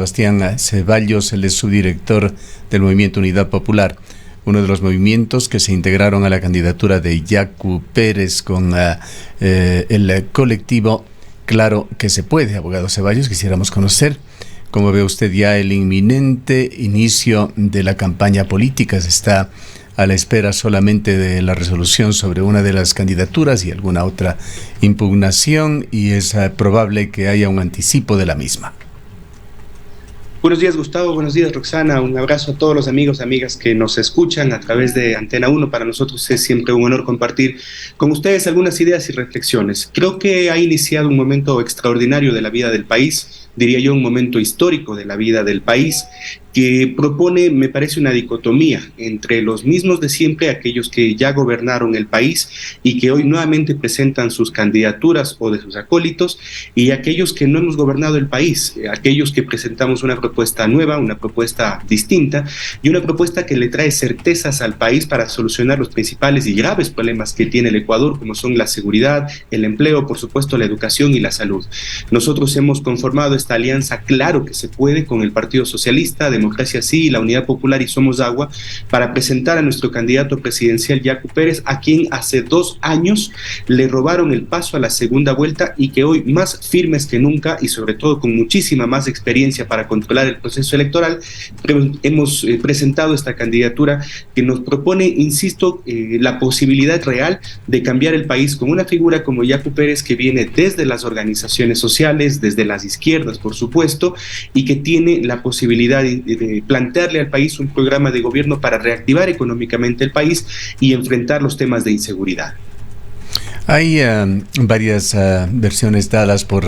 Sebastián Ceballos, él es subdirector del Movimiento Unidad Popular, uno de los movimientos que se integraron a la candidatura de Yacu Pérez con el colectivo Claro que se puede. Abogado Ceballos, quisiéramos conocer cómo ve usted ya el inminente inicio de la campaña política. Se está a la espera solamente de la resolución sobre una de las candidaturas y alguna otra impugnación, y es probable que haya un anticipo de la misma. Buenos días, Gustavo. Buenos días, Roxana. Un abrazo a todos los amigos, amigas que nos escuchan a través de Antena 1. Para nosotros es siempre un honor compartir con ustedes algunas ideas y reflexiones. Creo que ha iniciado un momento extraordinario de la vida del país, diría yo un momento histórico de la vida del país, que propone, me parece, una dicotomía entre los mismos de siempre, aquellos que ya gobernaron el país y que hoy nuevamente presentan sus candidaturas o de sus acólitos, y aquellos que no hemos gobernado el país, aquellos que presentamos una propuesta nueva, una propuesta distinta y una propuesta que le trae certezas al país para solucionar los principales y graves problemas que tiene el Ecuador, como son la seguridad, el empleo, por supuesto la educación y la salud. Nosotros hemos conformado esta alianza Claro que se puede con el Partido Socialista, Democracia Sí, la Unidad Popular y Somos Agua, para presentar a nuestro candidato presidencial Yacu Pérez, a quien hace 2 años le robaron el paso a la segunda vuelta y que hoy, más firmes que nunca y sobre todo con muchísima más experiencia para controlar el proceso electoral, hemos presentado esta candidatura que nos propone, insisto, la posibilidad real de cambiar el país con una figura como Yacu Pérez, que viene desde las organizaciones sociales, desde las izquierdas, por supuesto, y que tiene la posibilidad de plantearle al país un programa de gobierno para reactivar económicamente el país y enfrentar los temas de inseguridad. Hay varias versiones dadas por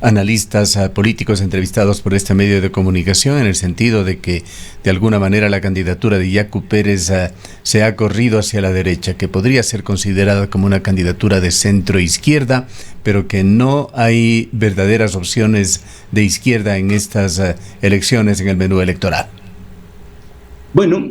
analistas políticos entrevistados por este medio de comunicación, en el sentido de que de alguna manera la candidatura de Yacu Pérez se ha corrido hacia la derecha, que podría ser considerada como una candidatura de centro-izquierda, pero que no hay verdaderas opciones de izquierda en estas elecciones en el menú electoral. Bueno,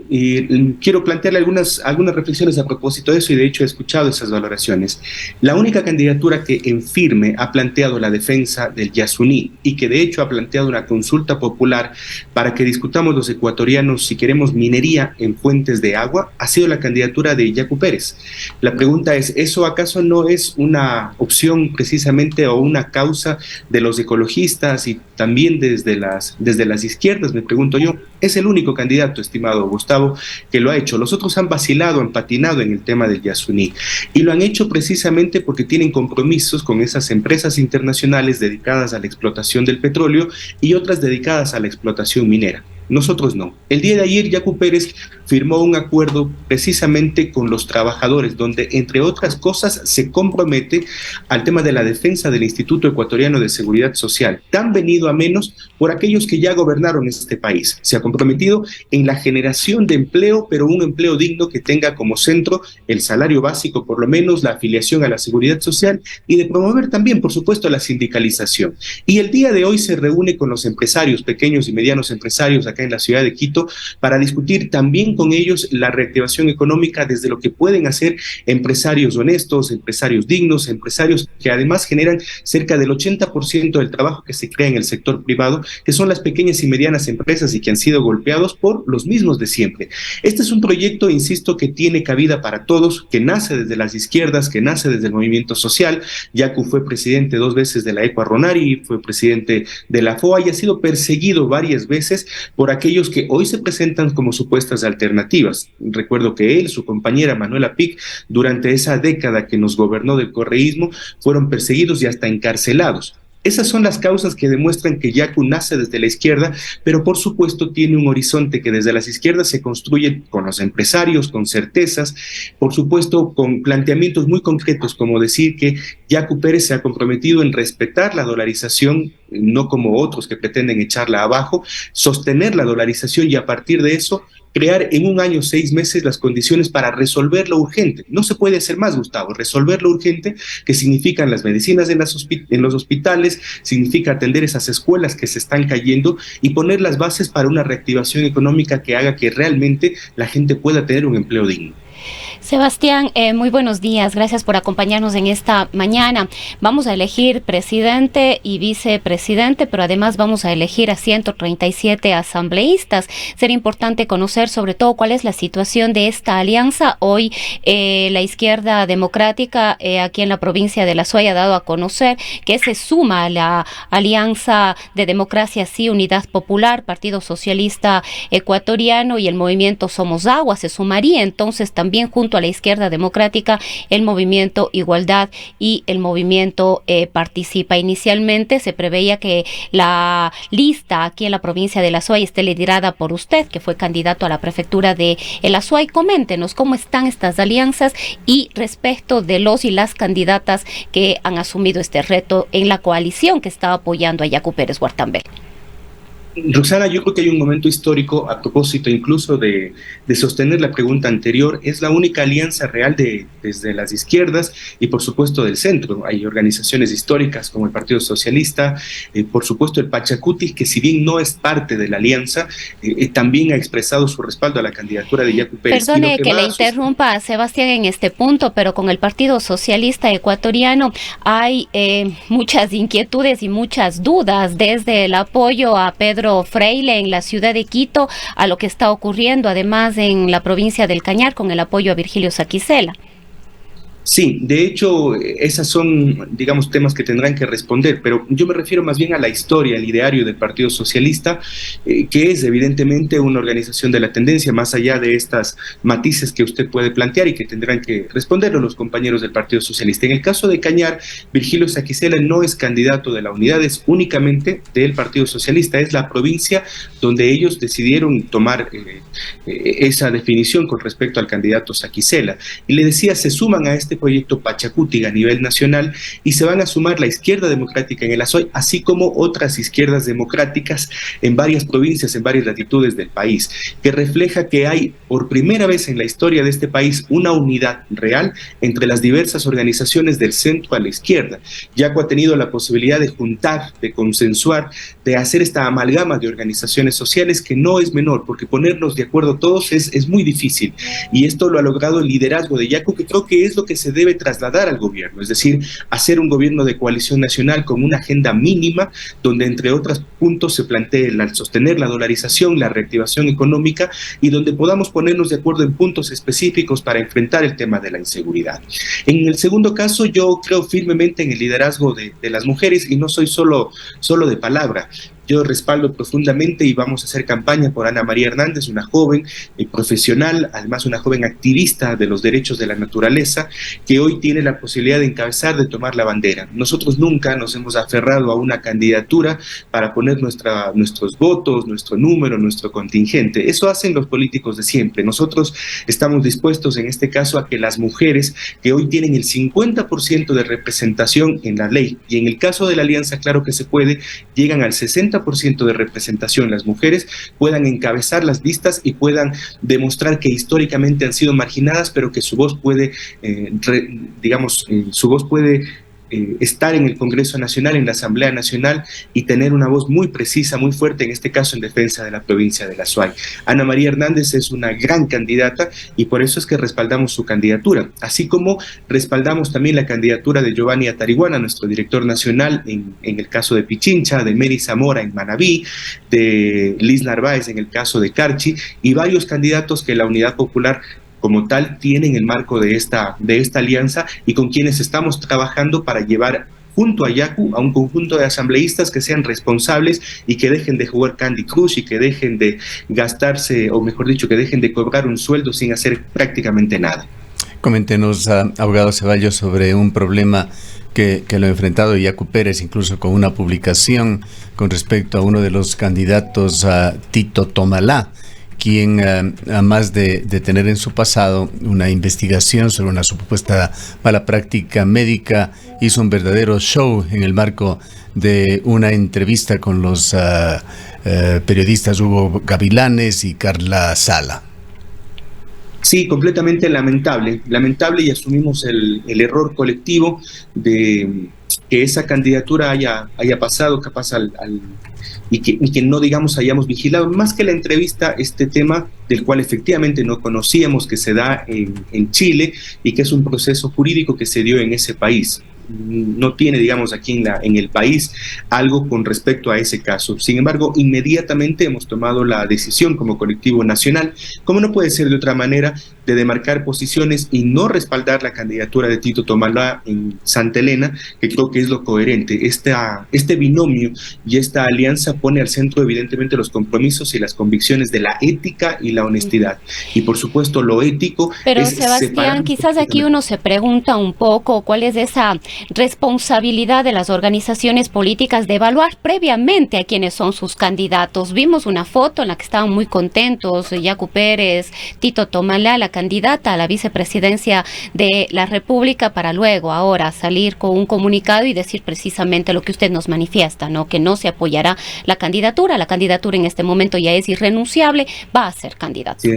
quiero plantearle algunas reflexiones a propósito de eso, y de hecho he escuchado esas valoraciones. La única candidatura que en firme ha planteado la defensa del Yasuní, y que de hecho ha planteado una consulta popular para que discutamos los ecuatorianos si queremos minería en fuentes de agua, ha sido la candidatura de Yacu Pérez. La pregunta es, ¿eso acaso no es una opción precisamente o una causa de los ecologistas y también desde las izquierdas? Me pregunto yo. Es el único candidato, estimado Gustavo, que lo ha hecho. Los otros han vacilado, han patinado en el tema del Yasuní, y lo han hecho precisamente porque tienen compromisos con esas empresas internacionales dedicadas a la explotación del petróleo y otras dedicadas a la explotación minera. Nosotros no. El día de ayer Yacu Pérez firmó un acuerdo precisamente con los trabajadores, donde entre otras cosas se compromete al tema de la defensa del Instituto Ecuatoriano de Seguridad Social, tan venido a menos por aquellos que ya gobernaron este país. Se ha comprometido en la generación de empleo, pero un empleo digno que tenga como centro el salario básico, por lo menos la afiliación a la seguridad social, y de promover también, por supuesto, la sindicalización. Y el día de hoy se reúne con los empresarios, pequeños y medianos empresarios acá en la ciudad de Quito, para discutir también con ellos la reactivación económica desde lo que pueden hacer empresarios honestos, empresarios dignos, empresarios que además generan cerca del 80% del trabajo que se crea en el sector privado, que son las pequeñas y medianas empresas y que han sido golpeados por los mismos de siempre. Este es un proyecto, insisto, que tiene cabida para todos, que nace desde las izquierdas, que nace desde el movimiento social. Yacu fue presidente 2 veces de la ECUA Ronari, fue presidente de la FOA y ha sido perseguido varias veces por aquellos que hoy se presentan como supuestas alternativas. Recuerdo que él, su compañera Manuela Pic, durante esa década que nos gobernó del correísmo, fueron perseguidos y hasta encarcelados. Esas son las causas que demuestran que Yacu nace desde la izquierda, pero por supuesto tiene un horizonte que desde las izquierdas se construye con los empresarios, con certezas, por supuesto con planteamientos muy concretos, como decir que Yacu Pérez se ha comprometido en respetar la dolarización, no como otros que pretenden echarla abajo, sostener la dolarización y a partir de eso crear en 1 año, 6 meses las condiciones para resolver lo urgente. No se puede hacer más, Gustavo. Resolver lo urgente, que significan las medicinas en los hospitales, significa atender esas escuelas que se están cayendo y poner las bases para una reactivación económica que haga que realmente la gente pueda tener un empleo digno. Sebastián, muy buenos días. Gracias por acompañarnos en esta mañana. Vamos a elegir presidente y vicepresidente, pero además vamos a elegir a 137 asambleístas. Sería importante conocer sobre todo cuál es la situación de esta alianza. Hoy la izquierda democrática aquí en la provincia de La Suay ha dado a conocer que se suma a la Alianza de Democracia Sí, Unidad Popular, Partido Socialista Ecuatoriano y el movimiento Somos Agua. Se sumaría entonces también junto a la izquierda democrática el movimiento Igualdad y el movimiento Participa. Inicialmente se preveía que la lista aquí en la provincia de La Suay esté liderada por usted, que fue candidato a la prefectura de El Azuay. Coméntenos cómo están estas alianzas y respecto de los y las candidatas que han asumido este reto en la coalición que está apoyando a Yacu Pérez Huartambel. Roxana, yo creo que hay un momento histórico, a propósito incluso de sostener la pregunta anterior. Es la única alianza real desde las izquierdas y por supuesto del centro. Hay organizaciones históricas como el Partido Socialista, por supuesto el Pachacuti, que si bien no es parte de la alianza, también ha expresado su respaldo a la candidatura de Yacu Pérez. Perdone que le interrumpa, Sebastián, en este punto, pero con el Partido Socialista Ecuatoriano hay muchas inquietudes y muchas dudas, desde el apoyo a Pedro Freile en la ciudad de Quito a lo que está ocurriendo además en la provincia del Cañar con el apoyo a Virgilio Saquicela. Sí, de hecho, esas son, digamos, temas que tendrán que responder, pero yo me refiero más bien a la historia, al ideario del Partido Socialista, que es evidentemente una organización de la tendencia, más allá de estas matices que usted puede plantear y que tendrán que responderlo los compañeros del Partido Socialista. En el caso de Cañar, Virgilio Saquicela no es candidato de la unidad, es únicamente del Partido Socialista, es la provincia donde ellos decidieron tomar esa definición con respecto al candidato Saquicela. Y le decía, se suman a este proyecto Pachacuti a nivel nacional y se van a sumar la izquierda democrática en el Azuay, así como otras izquierdas democráticas en varias provincias, en varias latitudes del país, que refleja que hay por primera vez en la historia de este país una unidad real entre las diversas organizaciones del centro a la izquierda. Yacu ha tenido la posibilidad de juntar, de consensuar, de hacer esta amalgama de organizaciones sociales que no es menor, porque ponernos de acuerdo todos es muy difícil, y esto lo ha logrado el liderazgo de Yacu, que creo que es lo que se debe trasladar al gobierno, es decir, hacer un gobierno de coalición nacional con una agenda mínima, donde entre otros puntos se plantee sostener la dolarización, la reactivación económica, y donde podamos ponernos de acuerdo en puntos específicos para enfrentar el tema de la inseguridad. En el segundo caso, yo creo firmemente en el liderazgo de las mujeres, y no soy solo de palabra. Yo respaldo profundamente y vamos a hacer campaña por Ana María Hernández, una joven profesional, además una joven activista de los derechos de la naturaleza, que hoy tiene la posibilidad de encabezar, de tomar la bandera. Nosotros nunca nos hemos aferrado a una candidatura para poner nuestros votos, nuestro número, nuestro contingente. Eso hacen los políticos de siempre. Nosotros estamos dispuestos en este caso a que las mujeres, que hoy tienen el 50% de representación en la ley, y en el caso de la alianza, claro que se puede, llegan al 60% de representación, las mujeres puedan encabezar las listas y puedan demostrar que históricamente han sido marginadas, pero que su voz puede, estar en el Congreso Nacional, en la Asamblea Nacional, y tener una voz muy precisa, muy fuerte, en este caso en defensa de la provincia de La Suay. Ana María Hernández es una gran candidata y por eso es que respaldamos su candidatura, así como respaldamos también la candidatura de Giovanni Atariguana, nuestro director nacional en el caso de Pichincha, de Mary Zamora en Manabí, de Liz Narváez en el caso de Carchi, y varios candidatos que la Unidad Popular como tal tienen el marco de esta alianza, y con quienes estamos trabajando para llevar junto a Yacu a un conjunto de asambleístas que sean responsables y que dejen de jugar Candy Crush y que dejen de gastarse, o mejor dicho, que dejen de cobrar un sueldo sin hacer prácticamente nada. Coméntenos, abogado Ceballos, sobre un problema que lo ha enfrentado Yacu Pérez, incluso con una publicación con respecto a uno de los candidatos, Tito Tomalá, quien, además de tener en su pasado una investigación sobre una supuesta mala práctica médica, hizo un verdadero show en el marco de una entrevista con los periodistas Hugo Gavilanes y Carla Sala. Sí, completamente lamentable, y asumimos el error colectivo de que esa candidatura haya pasado capaz y que no, digamos, hayamos vigilado más que la entrevista este tema del cual efectivamente no conocíamos, que se da en Chile y que es un proceso jurídico que se dio en ese país. No tiene, digamos, aquí en el país algo con respecto a ese caso. Sin embargo, inmediatamente hemos tomado la decisión como colectivo nacional, como no puede ser de otra manera, de demarcar posiciones y no respaldar la candidatura de Tito Tomalá en Santa Elena, que creo que es lo coherente. Este binomio y esta alianza pone al centro evidentemente los compromisos y las convicciones de la ética y la honestidad. Y por supuesto lo ético. Pero Sebastián, quizás aquí uno se pregunta un poco cuál es esa responsabilidad de las organizaciones políticas de evaluar previamente a quiénes son sus candidatos. Vimos una foto en la que estaban muy contentos Yacu Pérez, Tito Tomalá, la candidata a la vicepresidencia de la República, para luego ahora salir con un comunicado y decir precisamente lo que usted nos manifiesta, ¿no? Que no se apoyará la candidatura en este momento ya es irrenunciable, va a ser candidato.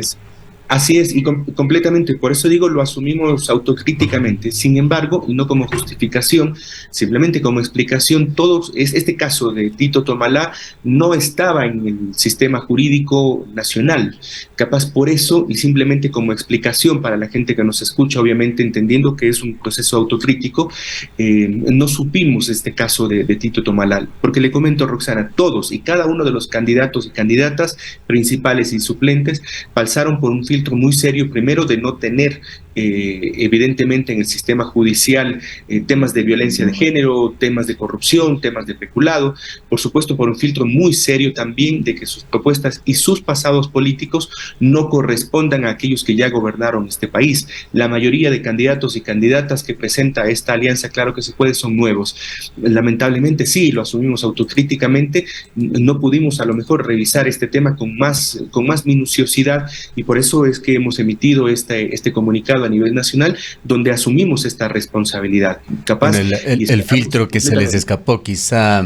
Así es, y completamente, por eso digo, lo asumimos autocríticamente. Sin embargo, y no como justificación, simplemente como explicación, este caso de Tito Tomalá no estaba en el sistema jurídico nacional. Capaz por eso, y simplemente como explicación para la gente que nos escucha, obviamente entendiendo que es un proceso autocrítico, no supimos este caso de Tito Tomalá. Porque le comento a Roxana, todos y cada uno de los candidatos y candidatas principales y suplentes pasaron por un filtro muy serio, primero de no tener evidentemente en el sistema judicial temas de violencia de género, temas de corrupción, temas de peculado, por supuesto por un filtro muy serio también de que sus propuestas y sus pasados políticos no correspondan a aquellos que ya gobernaron este país. La mayoría de candidatos y candidatas que presenta esta alianza, claro que se puede, son nuevos. Lamentablemente sí, lo asumimos autocríticamente, no pudimos a lo mejor revisar este tema con más minuciosidad y por eso es que hemos emitido este comunicado a nivel nacional donde asumimos esta responsabilidad. Capaz, bueno, el filtro que se les escapó quizá,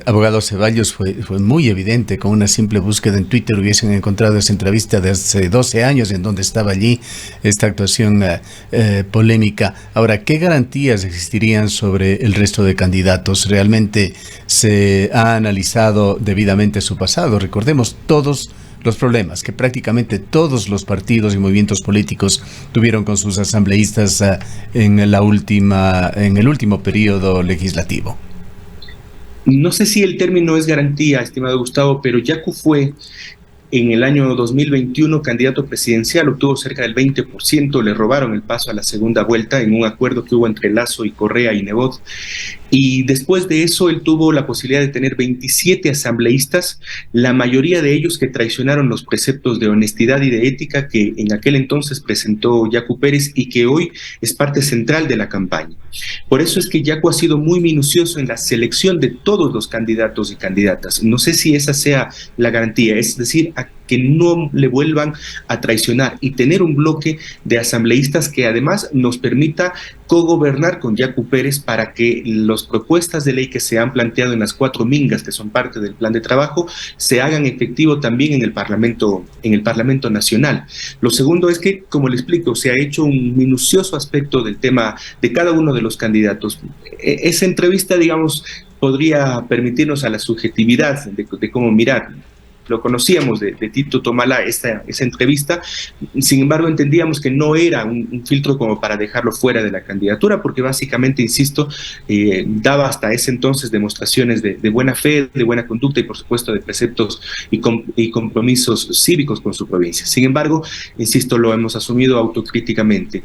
abogado Ceballos, fue muy evidente. Con una simple búsqueda en Twitter hubiesen encontrado esa entrevista de hace 12 años en donde estaba allí esta actuación polémica. Ahora, ¿qué garantías existirían sobre el resto de candidatos? ¿Realmente se ha analizado debidamente su pasado? Recordemos todos los problemas que prácticamente todos los partidos y movimientos políticos tuvieron con sus asambleístas en el último periodo legislativo. No sé si el término es garantía, estimado Gustavo, pero Yacu fue en el año 2021 candidato presidencial, obtuvo cerca del 20%, le robaron el paso a la segunda vuelta en un acuerdo que hubo entre Lasso y Correa y Nebot. Y después de eso él tuvo la posibilidad de tener 27 asambleístas, la mayoría de ellos que traicionaron los preceptos de honestidad y de ética que en aquel entonces presentó Yacu Pérez y que hoy es parte central de la campaña. Por eso es que Yacu ha sido muy minucioso en la selección de todos los candidatos y candidatas. No sé si esa sea la garantía, es decir, a que no le vuelvan a traicionar y tener un bloque de asambleístas que además nos permita cogobernar con Yacu Pérez para que las propuestas de ley que se han planteado en las 4 mingas que son parte del plan de trabajo se hagan efectivo también en el Parlamento Nacional. Lo segundo es que, como le explico, se ha hecho un minucioso aspecto del tema de cada uno de los candidatos. Esa entrevista, digamos, podría permitirnos a la subjetividad de cómo mirar. Lo conocíamos de Tito Tomalá, esa entrevista, sin embargo entendíamos que no era un filtro como para dejarlo fuera de la candidatura, porque básicamente, insisto, daba hasta ese entonces demostraciones de buena fe, de buena conducta y por supuesto de preceptos y compromisos cívicos con su provincia. Sin embargo, insisto, lo hemos asumido autocríticamente.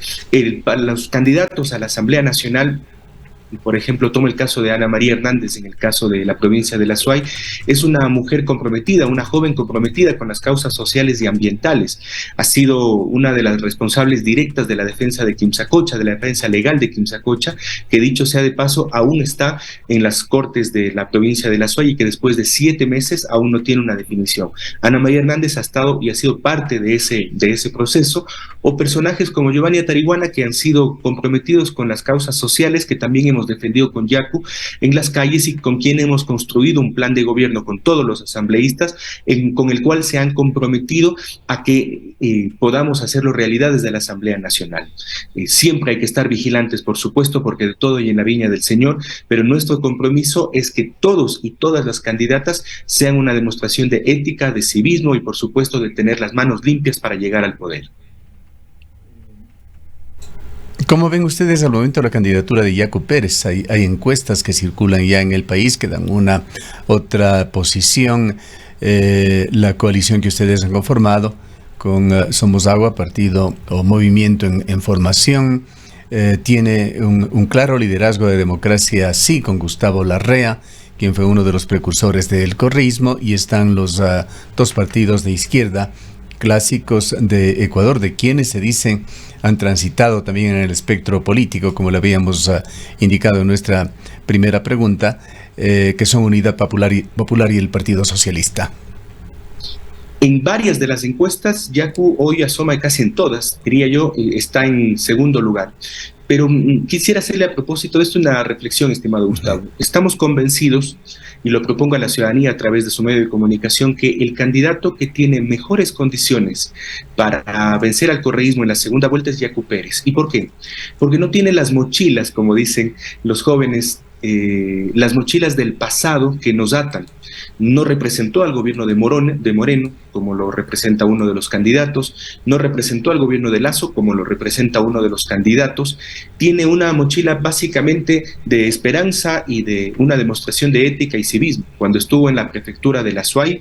Para los candidatos a la Asamblea Nacional, por ejemplo, tomo el caso de Ana María Hernández, en el caso de la provincia de La Suay, es una mujer comprometida, una joven comprometida con las causas sociales y ambientales. Ha sido una de las responsables directas de la defensa de Quimsacocha, de la defensa legal de Quimsacocha, que dicho sea de paso, aún está en las cortes de la provincia de La Suay y que después de 7 meses aún no tiene una definición. Ana María Hernández ha estado y ha sido parte de ese proceso, o personajes como Giovanni Atariguana, que han sido comprometidos con las causas sociales, que también hemos hemos defendido con Yacu en las calles y con quien hemos construido un plan de gobierno con todos los asambleístas, con el cual se han comprometido a que podamos hacerlo realidad desde la Asamblea Nacional. Siempre hay que estar vigilantes, por supuesto, porque de todo hay en la viña del Señor, pero nuestro compromiso es que todos y todas las candidatas sean una demostración de ética, de civismo y, por supuesto, de tener las manos limpias para llegar al poder. ¿Cómo ven ustedes al momento la candidatura de Yacu Pérez? Hay encuestas que circulan ya en el país que dan una otra posición. La coalición que ustedes han conformado con Somos Agua, partido o movimiento en formación, tiene un claro liderazgo de Democracia Sí, con Gustavo Larrea, quien fue uno de los precursores del correísmo, y están los dos partidos de izquierda clásicos de Ecuador, de quienes se dicen han transitado también en el espectro político, como le habíamos indicado en nuestra primera pregunta, que son Unidad Popular y el Partido Socialista. En varias de las encuestas, Yacu hoy asoma casi en todas, diría yo, está en segundo lugar. Pero quisiera hacerle a propósito de esto una reflexión, estimado Gustavo. Estamos convencidos, y lo propongo a la ciudadanía a través de su medio de comunicación, que el candidato que tiene mejores condiciones para vencer al correísmo en la segunda vuelta es Yacu Pérez. ¿Y por qué? Porque no tiene las mochilas, como dicen los jóvenes, las mochilas del pasado que nos atan. No representó al gobierno de Moreno, como lo representa uno de los candidatos, no representó al gobierno de Lasso, como lo representa uno de los candidatos. Tiene una mochila básicamente de esperanza y de una demostración de ética y civismo. Cuando estuvo en la prefectura de la SUAY,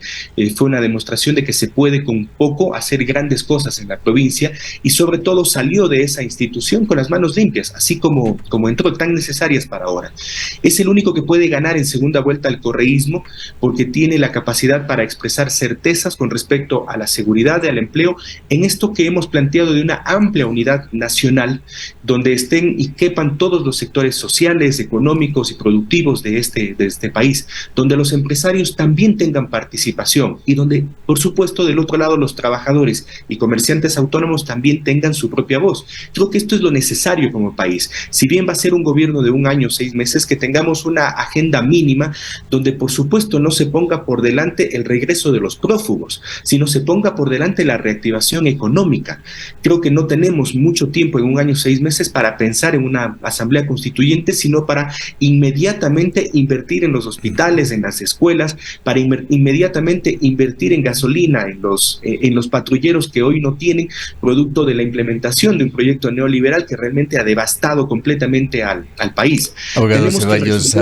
fue una demostración de que se puede con poco hacer grandes cosas en la provincia, y sobre todo salió de esa institución con las manos limpias, así como entró, tan necesarias para ahora. Es el único que puede ganar en segunda vuelta al correísmo, porque tiene la capacidad para expresar certezas con respecto a la seguridad, al empleo, en esto que hemos planteado de una amplia unidad nacional, donde estén y quepan todos los sectores sociales, económicos y productivos de este país, donde los empresarios también tengan participación y donde, por supuesto, del otro lado, los trabajadores y comerciantes autónomos también tengan su propia voz. Creo que esto es lo necesario como país. Si bien va a ser un gobierno de 1 año, 6 meses, que tengamos una agenda mínima donde, por supuesto, no se ponga por delante el regreso de los prófugos, sino se ponga por delante la reactivación económica. Creo que no tenemos mucho tiempo en 1 año, 6 meses para pensar en una asamblea constituyente, sino para inmediatamente invertir en los hospitales, en las escuelas, para inmediatamente invertir en gasolina, en los patrulleros que hoy no tienen, producto de la implementación de un proyecto neoliberal que realmente ha devastado completamente al país. Abogado Ceballos,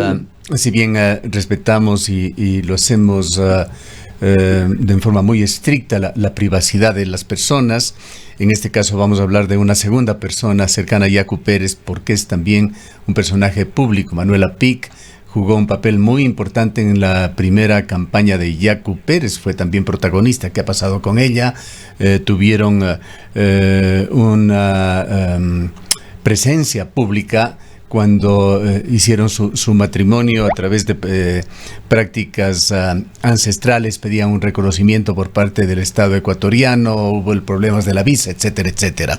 si bien respetamos y lo hacemos de forma muy estricta la privacidad de las personas, en este caso vamos a hablar de una segunda persona cercana a Yacu Pérez, porque es también un personaje público. Manuela Pic jugó un papel muy importante en la primera campaña de Yacu Pérez, fue también protagonista. ¿Qué ha pasado con ella? Tuvieron una presencia pública cuando hicieron su matrimonio a través de prácticas ancestrales, pedían un reconocimiento por parte del Estado ecuatoriano, hubo el problemas de la visa, etcétera, etcétera.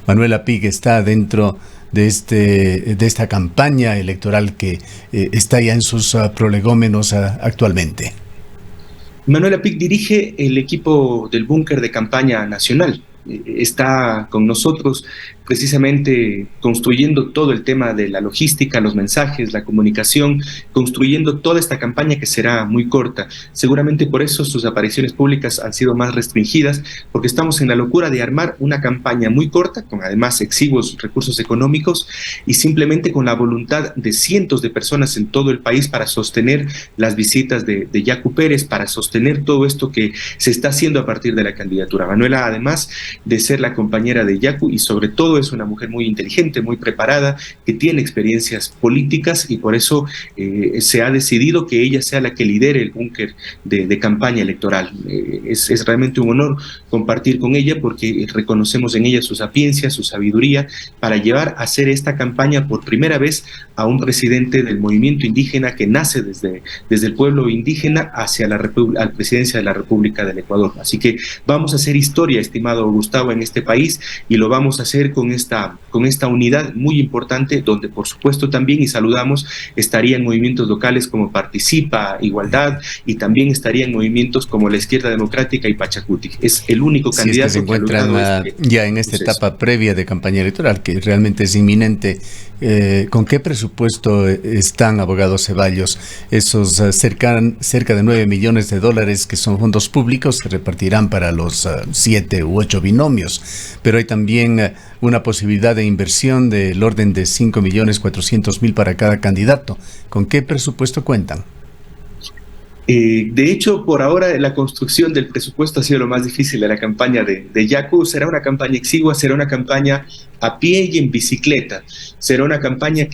Manuela Pic está dentro de esta campaña electoral que está ya en sus prolegómenos actualmente. Manuela Pic dirige el equipo del búnker de campaña nacional. Está con nosotros precisamente construyendo todo el tema de la logística, los mensajes, la comunicación, construyendo toda esta campaña que será muy corta. Seguramente por eso sus apariciones públicas han sido más restringidas, porque estamos en la locura de armar una campaña muy corta, con además exiguos recursos económicos, y simplemente con la voluntad de cientos de personas en todo el país para sostener las visitas de Yacu Pérez, para sostener todo esto que se está haciendo a partir de la candidatura. Manuela, además de ser la compañera de Yacu, y sobre todo es una mujer muy inteligente, muy preparada, que tiene experiencias políticas, y por eso se ha decidido que ella sea la que lidere el búnker de campaña electoral. Es realmente un honor compartir con ella, porque reconocemos en ella su sapiencia, su sabiduría, para llevar a hacer esta campaña por primera vez a un presidente del movimiento indígena que nace desde el pueblo indígena hacia la presidencia de la República del Ecuador. Así que vamos a hacer historia, estimado Augusto. Gustavo, en este país, y lo vamos a hacer con esta unidad muy importante, donde por supuesto también, y saludamos, estarían movimientos locales como Participa, Igualdad, y también estarían movimientos como la Izquierda Democrática y Pachacuti. Es el único candidato que se encuentran ya en esta etapa previa de campaña electoral, que realmente es inminente. ¿Con qué presupuesto están, abogado Ceballos? Esos cerca de 9 millones de dólares que son fondos públicos se repartirán para los 7 u 8 binomios, pero hay también una posibilidad de inversión del orden de 5.400.000 para cada candidato. ¿Con qué presupuesto cuentan? De hecho, por ahora la construcción del presupuesto ha sido lo más difícil de la campaña de Yaku. Será una campaña exigua, será una campaña a pie y en bicicleta. Será una campaña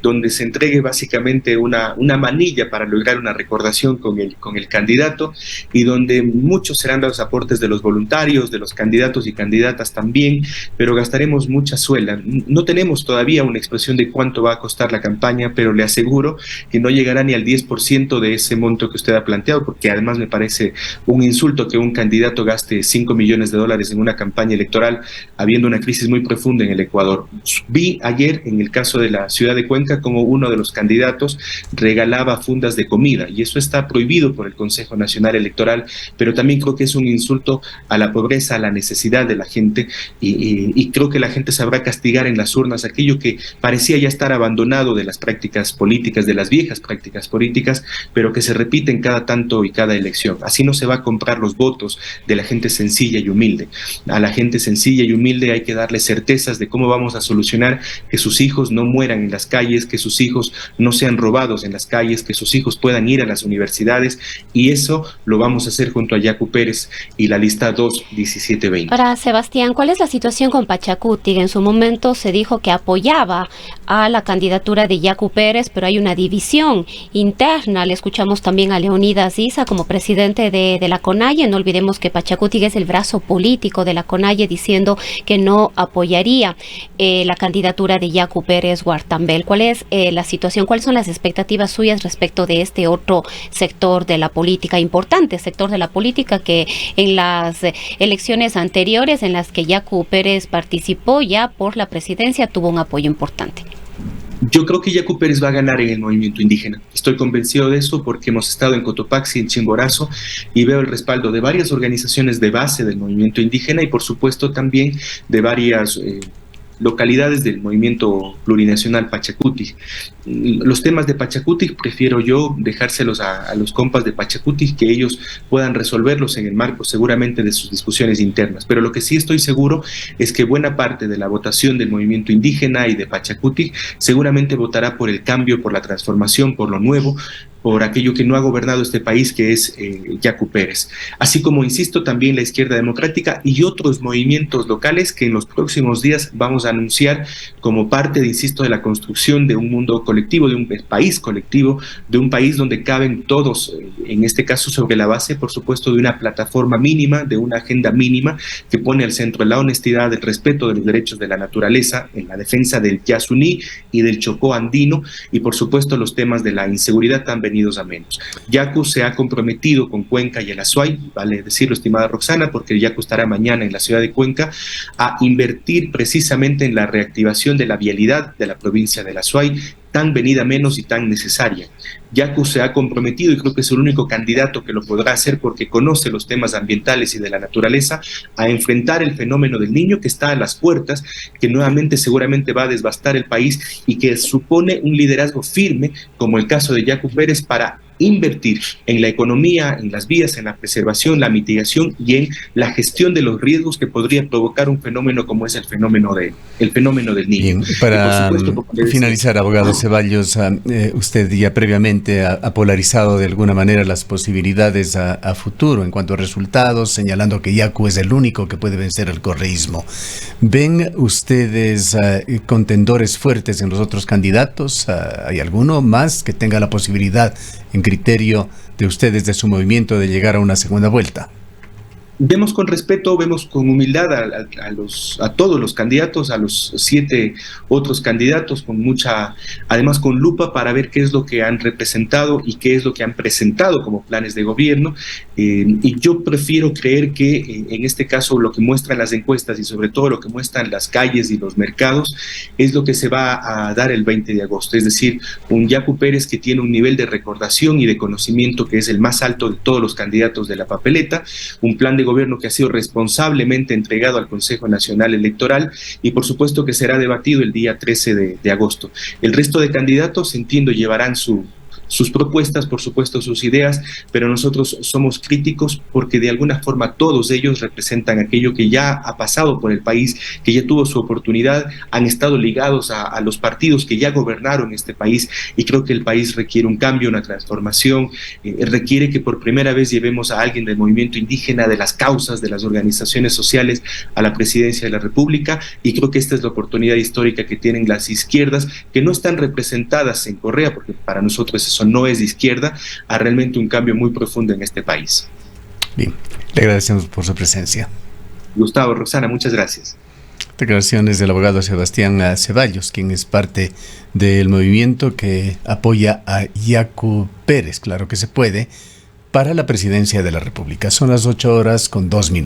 donde se entregue básicamente una manilla para lograr una recordación con el candidato, y donde muchos serán los aportes de los voluntarios, de los candidatos y candidatas también, pero gastaremos mucha suela. No tenemos todavía una expresión de cuánto va a costar la campaña, pero le aseguro que no llegará ni al 10% de ese monto que usted ha planteado, porque además me parece un insulto que un candidato gaste 5 millones de dólares en una campaña electoral, habiendo una crisis muy profunda en el Ecuador. Vi ayer en el caso de la ciudad de Cuenca como uno de los candidatos regalaba fundas de comida, y eso está prohibido por el Consejo Nacional Electoral, pero también creo que es un insulto a la pobreza, a la necesidad de la gente, y creo que la gente sabrá castigar en las urnas aquello que parecía ya estar abandonado de las prácticas políticas, de las viejas prácticas políticas, pero que se repiten cada tanto y cada elección. Así no se va a comprar los votos de la gente sencilla y humilde. A la gente sencilla y humilde hay que darle certezas de cómo vamos a solucionar que sus hijos no mueran en las calles, que sus hijos no sean robados en las calles, que sus hijos puedan ir a las universidades, y eso lo vamos a hacer junto a Yaku Pérez y la lista 2-1720. Ahora, Sebastián, ¿cuál es la situación con Pachacuti? En su momento se dijo que apoyaba a la candidatura de Yaku Pérez, pero hay una división interna. Le escuchamos también a Leonidas Issa como presidente de la CONAIE. No olvidemos que Pachacuti es el brazo político de la CONAIE, diciendo que no apoyaría la candidatura de Yaku Pérez Guartambel. ¿Cuál es la situación? ¿Cuáles son las expectativas suyas respecto de este otro sector de la política, importante sector de la política, que en las elecciones anteriores en las que Yaku Pérez participó ya por la presidencia tuvo un apoyo importante? Yo creo que Yaku Pérez va a ganar en el movimiento indígena. Estoy convencido de eso porque hemos estado en Cotopaxi, en Chimborazo, y veo el respaldo de varias organizaciones de base del movimiento indígena, y por supuesto también de varias localidades del movimiento plurinacional Pachacuti. Los temas de Pachacuti prefiero yo dejárselos a los compas de Pachacuti, que ellos puedan resolverlos en el marco seguramente de sus discusiones internas. Pero lo que sí estoy seguro es que buena parte de la votación del movimiento indígena y de Pachacuti seguramente votará por el cambio, por la transformación, por lo nuevo, por aquello que no ha gobernado este país, que es Yaku Pérez. Así como, insisto, también la Izquierda Democrática y otros movimientos locales que en los próximos días vamos a anunciar como parte, insisto, de la construcción de un mundo colectivo, de un país colectivo, de un país donde caben todos, en este caso sobre la base, por supuesto, de una plataforma mínima, de una agenda mínima que pone al centro la honestidad, el respeto de los derechos de la naturaleza, en la defensa del Yasuní y del Chocó andino, y por supuesto los temas de la inseguridad también a menos. Yaku se ha comprometido con Cuenca y el Azuay, vale decirlo, estimada Roxana, porque Yaku estará mañana en la ciudad de Cuenca, a invertir precisamente en la reactivación de la vialidad de la provincia del Azuay, tan venida menos y tan necesaria. Yaku se ha comprometido, y creo que es el único candidato que lo podrá hacer porque conoce los temas ambientales y de la naturaleza, a enfrentar el fenómeno del Niño que está a las puertas, que nuevamente seguramente va a devastar el país y que supone un liderazgo firme, como el caso de Yaku Pérez, para invertir en la economía, en las vías, en la preservación, la mitigación y en la gestión de los riesgos que podría provocar un fenómeno como es el fenómeno del Niño. Bien, para finalizar, abogado Ceballos, usted ya previamente ha polarizado de alguna manera las posibilidades a futuro en cuanto a resultados, señalando que Yaku es el único que puede vencer el correísmo. ¿Ven ustedes contendores fuertes en los otros candidatos? ¿Hay alguno más que tenga la posibilidad, en criterio de ustedes, de su movimiento, de llegar a una segunda vuelta? Vemos con respeto, vemos con humildad a todos los candidatos, a los 7 otros candidatos, además con lupa para ver qué es lo que han representado y qué es lo que han presentado como planes de gobierno. Y yo prefiero creer que en este caso lo que muestran las encuestas y sobre todo lo que muestran las calles y los mercados es lo que se va a dar el 20 de agosto. Es decir, un Yacu Pérez que tiene un nivel de recordación y de conocimiento que es el más alto de todos los candidatos de la papeleta, un plan de gobierno que ha sido responsablemente entregado al Consejo Nacional Electoral y por supuesto que será debatido el día 13 de agosto. El resto de candidatos, entiendo, llevarán sus propuestas, por supuesto sus ideas, pero nosotros somos críticos porque de alguna forma todos ellos representan aquello que ya ha pasado por el país, que ya tuvo su oportunidad, han estado ligados a los partidos que ya gobernaron este país y creo que el país requiere un cambio, una transformación, requiere que por primera vez llevemos a alguien del movimiento indígena, de las causas, de las organizaciones sociales a la presidencia de la República y creo que esta es la oportunidad histórica que tienen las izquierdas que no están representadas en Correa, porque para nosotros eso no es de izquierda, a realmente un cambio muy profundo en este país. Bien, le agradecemos por su presencia. Gustavo, Roxana, muchas gracias. Declaraciones del abogado Sebastián Ceballos, quien es parte del movimiento que apoya a Yacu Pérez, claro que se puede, para la presidencia de la República. Son las 8:02 PM.